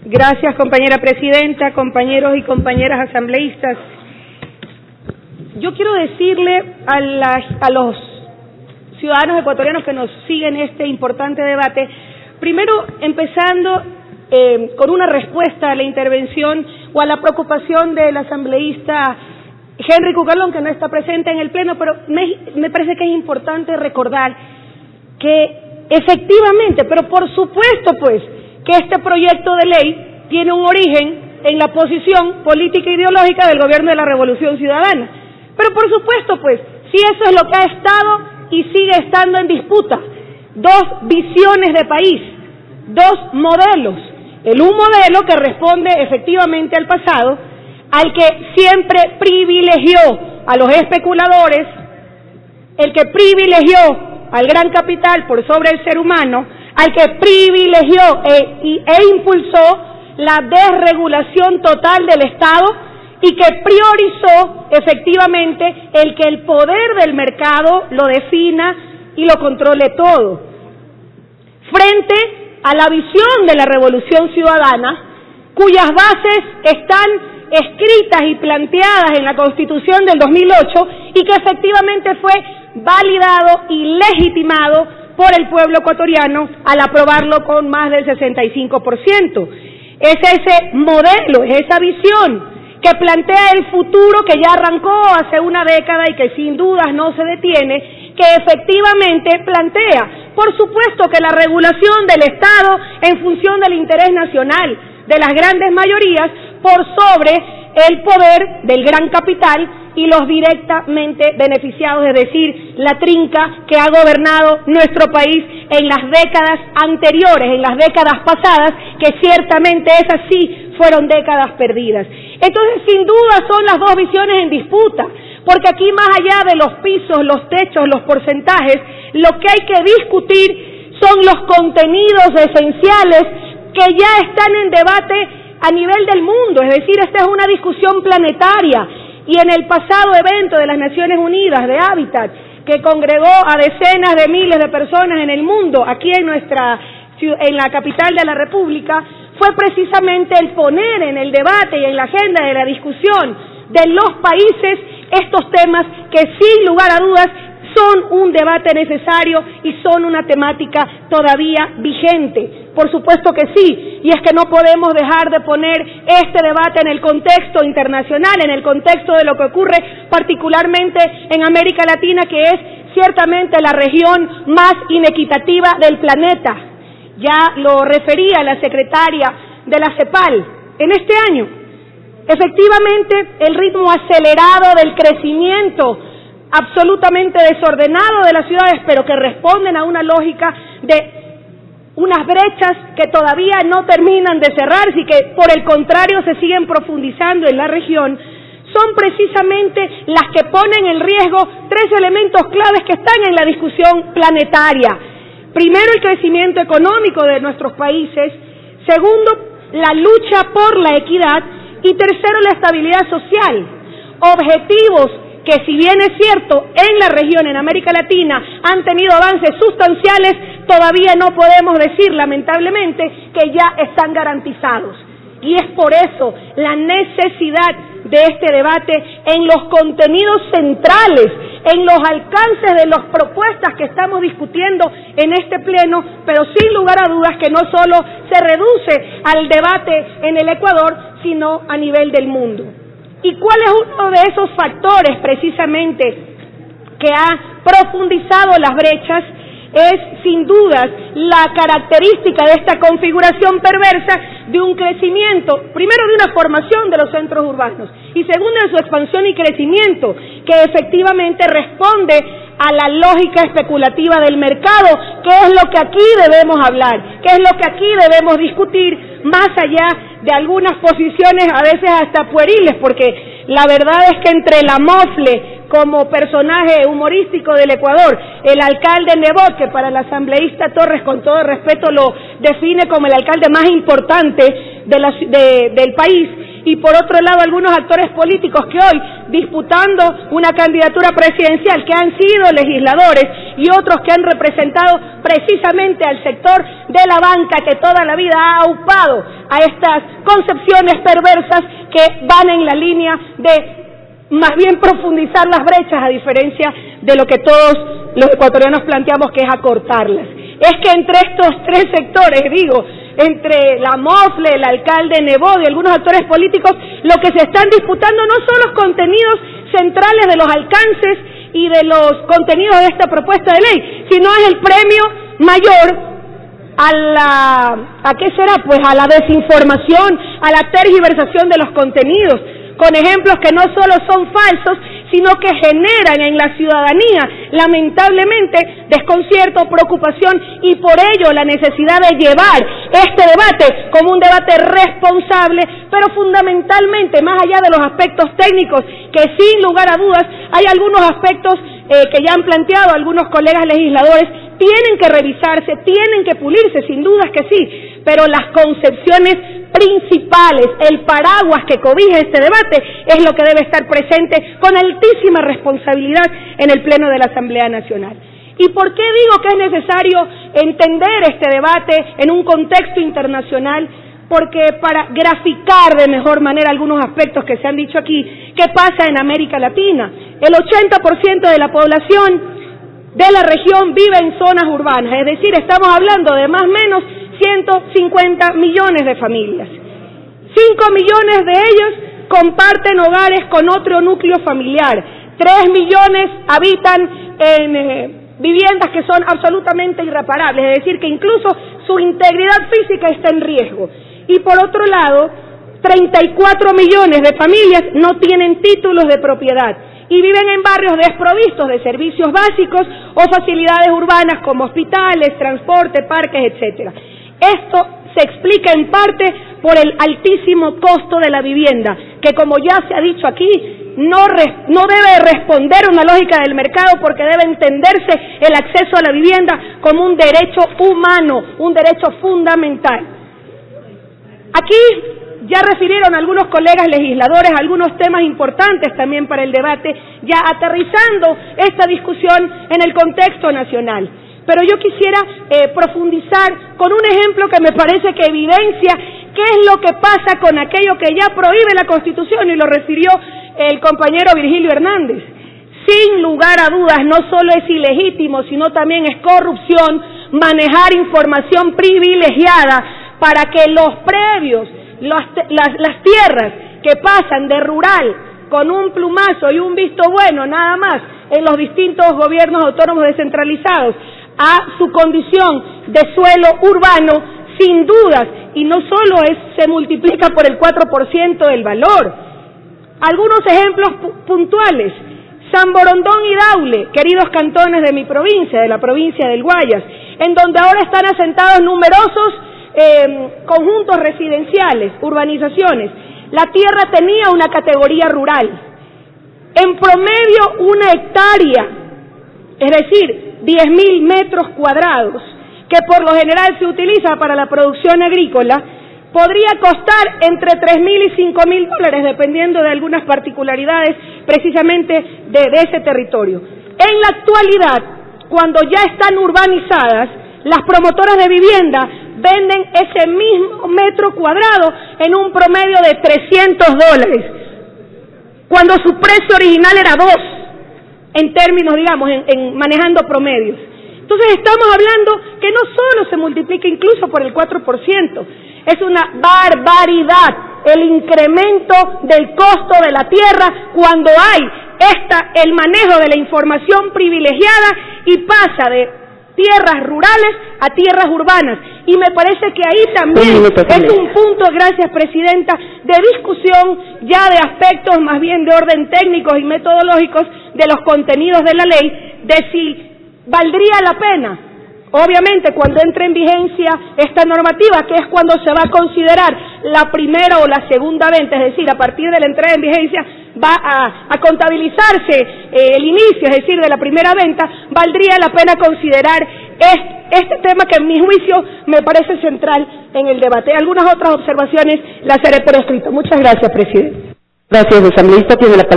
Gracias, compañera presidenta, compañeros y compañeras asambleístas. Yo quiero decirle a los ciudadanos ecuatorianos que nos siguen este importante debate, primero empezando con una respuesta a la intervención o a la preocupación del asambleísta Henry Cucalón, que no está presente en el Pleno, pero me parece que es importante recordar que efectivamente, pero por supuesto pues, que este proyecto de ley tiene un origen en la posición política e ideológica del gobierno de la Revolución Ciudadana. Pero por supuesto pues, si eso es lo que ha estado y sigue estando en disputa, dos visiones de país, dos modelos, un modelo que responde efectivamente al pasado, al que siempre privilegió a los especuladores, el que privilegió al gran capital por sobre el ser humano, al que privilegió e impulsó la desregulación total del Estado y que priorizó efectivamente el que el poder del mercado lo defina y lo controle todo. Frente a la visión de la Revolución Ciudadana, cuyas bases están escritas y planteadas en la Constitución del 2008 y que efectivamente fue validado y legitimado por el pueblo ecuatoriano al aprobarlo con más del 65%. Es ese modelo, es esa visión que plantea el futuro que ya arrancó hace una década y que sin dudas no se detiene, que efectivamente plantea, por supuesto, que la regulación del Estado en función del interés nacional de las grandes mayorías por sobre el poder del gran capital y los directamente beneficiados, es decir, la trinca que ha gobernado nuestro país en las décadas anteriores, en las décadas pasadas, que ciertamente esas sí fueron décadas perdidas. Entonces, sin duda, son las dos visiones en disputa, porque aquí, más allá de los pisos, los techos, los porcentajes, lo que hay que discutir son los contenidos esenciales que ya están en debate a nivel del mundo, es decir, esta es una discusión planetaria. Y en el pasado evento de las Naciones Unidas de Hábitat, que congregó a decenas de miles de personas en el mundo, aquí en la capital de la República, fue precisamente el poner en el debate y en la agenda de la discusión de los países estos temas que sin lugar a dudas son un debate necesario y son una temática todavía vigente. Por supuesto que sí, y es que no podemos dejar de poner este debate en el contexto internacional, en el contexto de lo que ocurre particularmente en América Latina, que es ciertamente la región más inequitativa del planeta. Ya lo refería la secretaria de la CEPAL en este año. Efectivamente, el ritmo acelerado del crecimiento absolutamente desordenado de las ciudades, pero que responden a una lógica de unas brechas que todavía no terminan de cerrarse y que por el contrario se siguen profundizando en la región, son precisamente las que ponen en riesgo tres elementos claves que están en la discusión planetaria. Primero, el crecimiento económico de nuestros países. Segundo, la lucha por la equidad. Y tercero, la estabilidad social. Objetivos que, si bien es cierto, en la región, en América Latina, han tenido avances sustanciales, todavía no podemos decir, lamentablemente, que ya están garantizados. Y es por eso la necesidad de este debate en los contenidos centrales, en los alcances de las propuestas que estamos discutiendo en este pleno, pero sin lugar a dudas que no solo se reduce al debate en el Ecuador, sino a nivel del mundo. ¿Y cuál es uno de esos factores precisamente que ha profundizado las brechas? Es sin dudas la característica de esta configuración perversa de un crecimiento, primero de una formación de los centros urbanos y segundo de su expansión y crecimiento, que efectivamente responde a la lógica especulativa del mercado, que es lo que aquí debemos hablar, que es lo que aquí debemos discutir, más allá de algunas posiciones a veces hasta pueriles, porque la verdad es que entre la mofle como personaje humorístico del Ecuador, el alcalde Nebot, que para el asambleísta Torres, con todo respeto, lo define como el alcalde más importante del país, y por otro lado algunos actores políticos que hoy, disputando una candidatura presidencial, que han sido legisladores y otros que han representado precisamente al sector de la banca que toda la vida ha aupado a estas concepciones perversas que van en la línea de más bien profundizar las brechas, a diferencia de lo que todos los ecuatorianos planteamos, que es acortarlas. Es que entre estos tres sectores, entre la MOFLE, el alcalde Nebot y algunos actores políticos, lo que se están disputando no son los contenidos centrales de los alcances y de los contenidos de esta propuesta de ley, sino es el premio mayor ¿a qué será? Pues a la desinformación, a la tergiversación de los contenidos, con ejemplos que no solo son falsos, sino que generan en la ciudadanía, lamentablemente, desconcierto, preocupación, y por ello la necesidad de llevar este debate como un debate responsable, pero fundamentalmente, más allá de los aspectos técnicos, que sin lugar a dudas hay algunos aspectos que ya han planteado algunos colegas legisladores, tienen que revisarse, tienen que pulirse, sin dudas que sí, pero las concepciones principales, el paraguas que cobija este debate, es lo que debe estar presente con altísima responsabilidad en el Pleno de la Asamblea Nacional. ¿Y por qué digo que es necesario entender este debate en un contexto internacional? Porque para graficar de mejor manera algunos aspectos que se han dicho aquí, ¿qué pasa en América Latina? El 80% de la población de la región vive en zonas urbanas, es decir, estamos hablando de más o menos 150 millones de familias. 5 millones de ellos comparten hogares con otro núcleo familiar. 3 millones habitan en viviendas que son absolutamente irreparables, es decir, que incluso su integridad física está en riesgo. Y por otro lado, 34 millones de familias no tienen títulos de propiedad y viven en barrios desprovistos de servicios básicos o facilidades urbanas como hospitales, transporte, parques, etcétera. Esto se explica en parte por el altísimo costo de la vivienda, que como ya se ha dicho aquí, no debe responder a una lógica del mercado, porque debe entenderse el acceso a la vivienda como un derecho humano, un derecho fundamental. Aquí ya refirieron algunos colegas legisladores algunos temas importantes también para el debate, ya aterrizando esta discusión en el contexto nacional. Pero yo quisiera profundizar con un ejemplo que me parece que evidencia qué es lo que pasa con aquello que ya prohíbe la Constitución, y lo refirió el compañero Virgilio Hernández. Sin lugar a dudas, no solo es ilegítimo, sino también es corrupción manejar información privilegiada para que los previos, las tierras que pasan de rural con un plumazo y un visto bueno nada más en los distintos gobiernos autónomos descentralizados a su condición de suelo urbano, sin dudas, y no solo se multiplica por el 4% del valor. Algunos ejemplos puntuales: San Borondón y Daule, queridos cantones de mi provincia, de la provincia del Guayas, en donde ahora están asentados numerosos conjuntos residenciales, urbanizaciones. La tierra tenía una categoría rural. En promedio, 1 hectárea, es decir, 10.000 metros cuadrados, que por lo general se utiliza para la producción agrícola, podría costar entre 3.000 y 5.000 dólares, dependiendo de algunas particularidades precisamente de ese territorio. En la actualidad, cuando ya están urbanizadas, las promotoras de vivienda venden ese mismo metro cuadrado en un promedio de 300 dólares, cuando su precio original era 2, en términos, digamos, en manejando promedios. Entonces estamos hablando que no solo se multiplica incluso por el 4%, es una barbaridad el incremento del costo de la tierra cuando hay el manejo de la información privilegiada y pasa de tierras rurales a tierras urbanas. Y me parece que ahí también es un punto, gracias Presidenta, de discusión ya de aspectos más bien de orden técnicos y metodológicos de los contenidos de la ley, de si valdría la pena. Obviamente, cuando entre en vigencia esta normativa, que es cuando se va a considerar la primera o la segunda venta, es decir, a partir de la entrada en vigencia va a contabilizarse el inicio, es decir, de la primera venta, valdría la pena considerar este tema, que en mi juicio me parece central en el debate. Algunas otras observaciones las haré por escrito. Muchas gracias, Presidente. Gracias, asambleísta. Tiene la palabra.